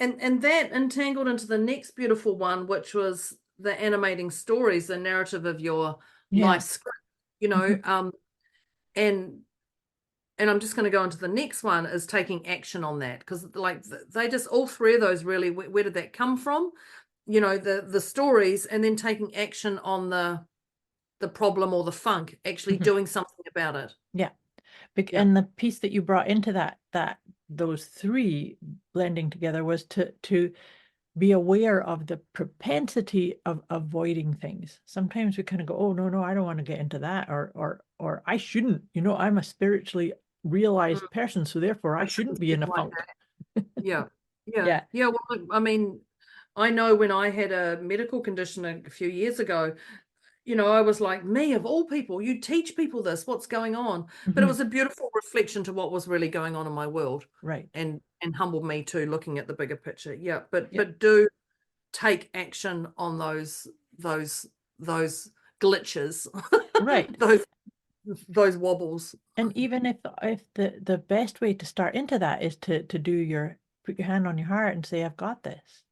And that entangled into the next beautiful one, which was the animating stories, the narrative of your life script, and I'm just going to go into the next one, is taking action on that, because like they just, all three of those really, where did that come from? The stories, and then taking action on the problem or the funk, actually doing something about it. Yeah. And the piece that you brought into that those three blending together was to be aware of the propensity of avoiding things. Sometimes we kind of go, oh no, I don't want to get into that, or I shouldn't, I'm a spiritually realized person, so therefore I shouldn't be in a like funk. Yeah. Yeah. Well, I mean, I know when I had a medical condition a few years ago, I was like, me of all people, you teach people this, what's going on? But it Mhm. was a beautiful reflection to what was really going on in my world, Right. and humbled me too, looking at the bigger picture. Yeah, but Yeah. do take action on those glitches, Right. those wobbles. And even if the best way to start into that is to put your hand on your heart and say, I've got this.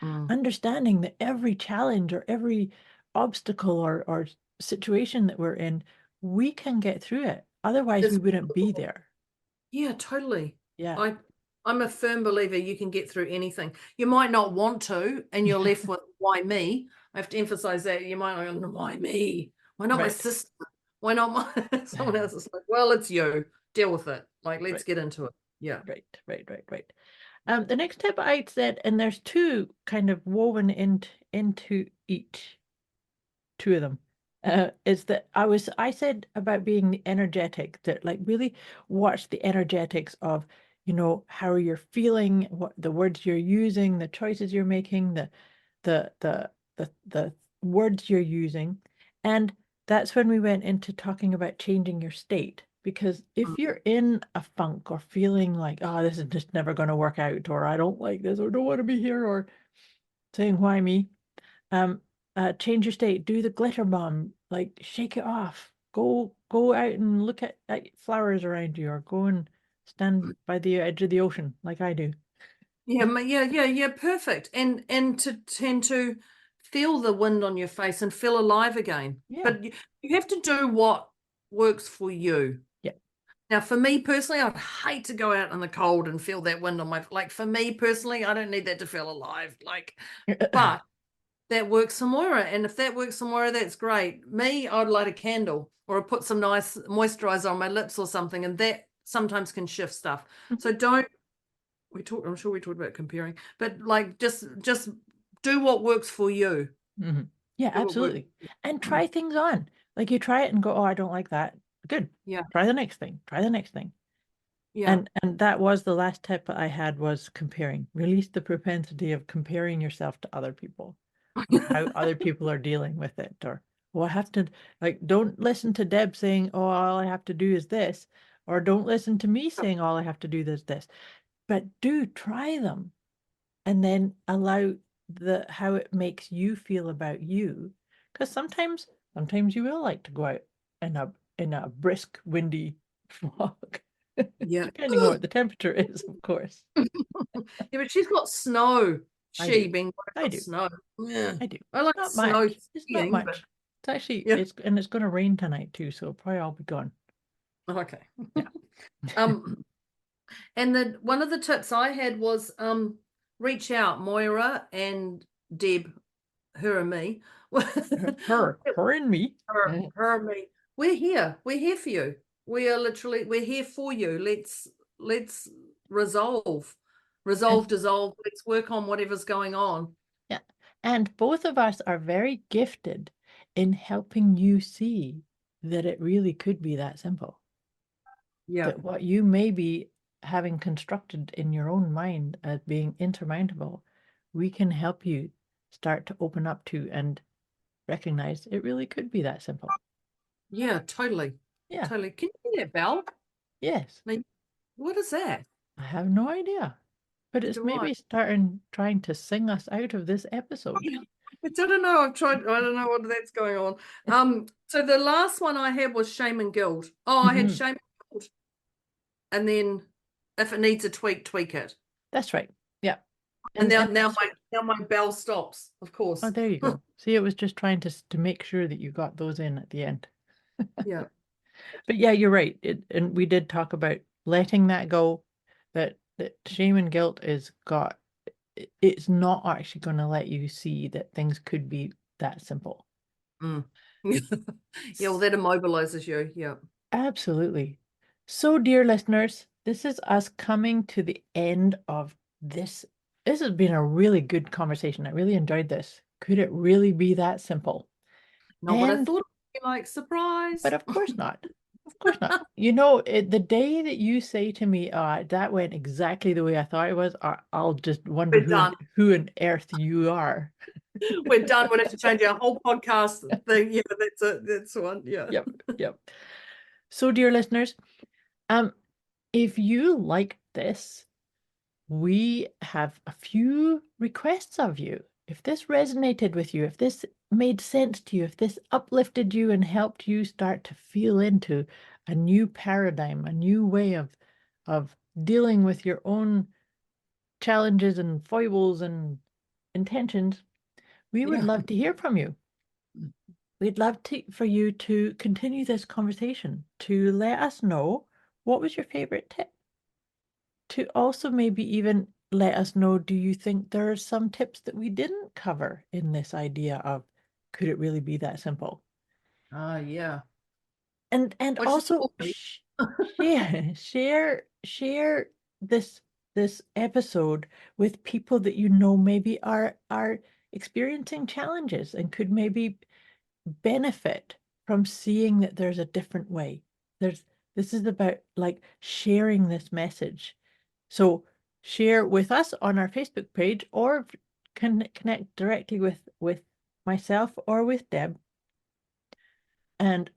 Understanding that every challenge or every obstacle or situation that we're in, we can get through it. Otherwise, we wouldn't be there. Yeah, totally. Yeah. I'm a firm believer you can get through anything. You might not want to, and you're left with why me. I have to emphasize that. You might not, why me? Why not my Right. sister? Why not my someone else? Is like, well, it's you. Deal with it. Like, let's Right. get into it. Yeah. Right. The next tip I said, and there's two kind of woven into each, two of them, is that I said about being the energetic, that like really watch the energetics of, how you're feeling, what the words you're using, the choices you're making, the words you're using. And that's when we went into talking about changing your state. Because if you're in a funk or feeling like, oh, this is just never going to work out, or I don't like this, or don't want to be here, or saying, why me? Change your state, do the glitter bomb, like shake it off. Go out and look at flowers around you, or go and stand by the edge of the ocean like I do. Yeah, perfect. And to tend to feel the wind on your face and feel alive again. Yeah. But you have to do what works for you. Yeah. Now, for me personally, I'd hate to go out in the cold and feel that wind on my, like, for me personally, I don't need that to feel alive. Like, but that works for Moira. And if that works for Moira, that's great. Me, I'd light a candle or put some nice moisturizer on my lips or something. And that sometimes can shift stuff. So I'm sure we talked about comparing, but like, just do what works for you. Mhm. Yeah, Do what absolutely. And try things on. Like you try it and go, oh, I don't like that. Good. Yeah. Try the next thing. Yeah. And that was the last tip I had, was comparing. Release the propensity of comparing yourself to other people, how other people are dealing with it, or, oh, I have to, like, don't listen to Deb saying, oh, all I have to do is this, or don't listen to me saying all I have to do is this, but do try them, and then allow how it makes you feel about you, because sometimes you will like to go out in a brisk, windy fog. Yeah. Depending on what the temperature is, of course. Yeah, but she's got snow. I do. I do. Snow. Yeah. I do. I like Not snow much. It's not skiing, much. but It's actually yeah. it's going to rain tonight too, so probably I'll be gone. Okay. Yeah. And one of the tips I had was reach out, Moira and Deb, her and me. her and me. Her and me. We're here for you. We're here for you. Let's resolve, dissolve. Let's work on whatever's going on. Yeah. And both of us are very gifted in helping you see that it really could be that simple. Yeah. That what you may be having constructed in your own mind as being insurmountable, we can help you start to open up to and recognize it really could be that simple. Yeah, totally. Yeah. Totally. Can you hear that bell? Yes. Like, what is that? I have no idea. But it's maybe trying to sing us out of this episode. I don't know. I don't know what that's going on. So the last one I had was shame and guilt. Oh, I had shame and guilt. And then if it needs a tweak it. That's right. Yeah. And now my bell stops, of course. Oh, there you go. See, it was just trying to make sure that you got those in at the end. Yeah. But yeah, you're right. And we did talk about letting that go, that shame and guilt it's not actually going to let you see that things could be that simple. Yeah, well, that immobilizes you. Yeah. Absolutely. So, dear listeners, this is us coming to the end of this. This has been a really good conversation. I really enjoyed this. Could it really be that simple? Not what I thought it would be, like, surprise. But of course not. Of course not. You know, the day that you say to me, that went exactly the way I thought it was, I'll just wonder We're done. who on earth you are. We're done. We'll have to change our whole podcast thing. Yeah, that's it. That's one. Yeah. Yep. So, dear listeners, if you like this, we have a few requests of you. If this resonated with you, if this made sense to you, if this uplifted you and helped you start to feel into a new paradigm, a new way of dealing with your own challenges and foibles and intentions, we would love to hear from you. We'd love for you to continue this conversation, to let us know what was your favorite tip, to also maybe even let us know, do you think there are some tips that we didn't cover in this idea of, could it really be that simple? Yeah. And Which also share this episode with people that you know maybe are experiencing challenges and could maybe benefit from seeing that there's a different way. This is about like sharing this message. So share with us on our Facebook page, or connect directly with myself or with Deb. And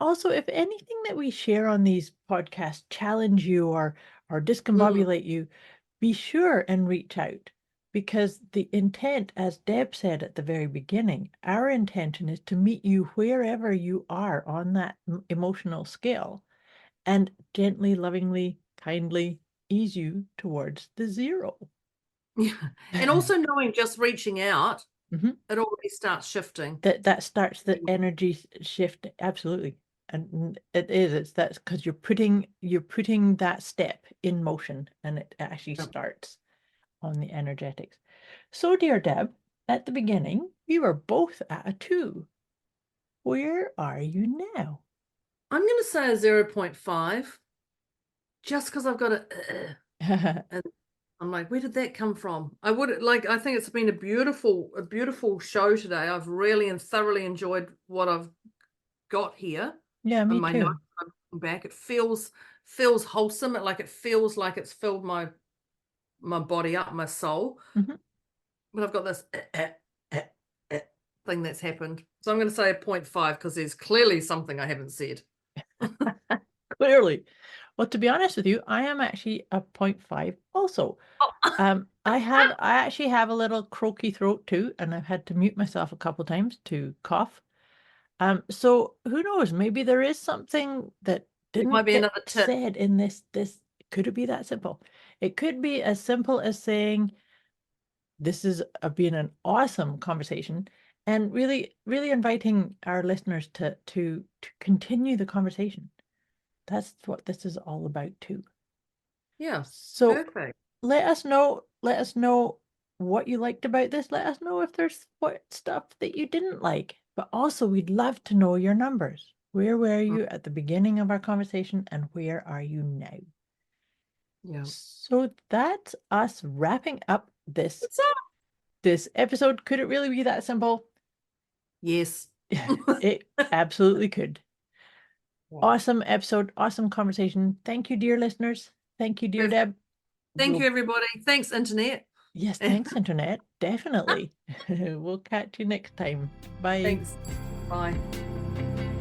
also, if anything that we share on these podcasts challenge you or discombobulate you, be sure and reach out, because the intent, as Deb said at the very beginning, our intention is to meet you wherever you are on that emotional scale and gently, lovingly, kindly ease you towards the zero. Yeah. And also knowing just reaching out, Mhm. it already starts shifting. That starts the energy shift. Absolutely. And it's that's because you're putting that step in motion, and it actually starts on the energetics. So, dear Deb, at the beginning, we were both at a 2. Where are you now? I'm going to say a 0.5, just because I've got a, and I'm like, where did that come from? I think it's been a beautiful show today. I've really and thoroughly enjoyed what I've got here. Yeah, me my too. notes back. It feels wholesome. It feels like it's filled my body up, my soul. Mhm. But I've got this thing that's happened. So I'm going to say a 0.5 because there's clearly something I haven't said. Clearly. Well, to be honest with you, I am actually a 0.5 also. I actually have a little croaky throat too, and I've had to mute myself a couple times to cough. So who knows? Maybe there is something that didn't get said in this. Could it be that simple? It could be as simple as saying, this is been an awesome conversation, and really, really inviting our listeners to continue the conversation. That's what this is all about too. Yeah. So perfect. let us know what you liked about this. Let us know if there's stuff that you didn't like. But also, we'd love to know your numbers. Where were you at the beginning of our conversation, and where are you now? Yeah. So that's us wrapping up this episode. Could it really be that simple? Yes. It absolutely could. Yeah. Awesome episode, awesome conversation. Thank you, dear listeners. Thank you, dear Deb. Thank you, everybody. Thanks, Internet. Yes, thanks, Internet. Definitely. We'll catch you next time. Bye. Thanks. Bye.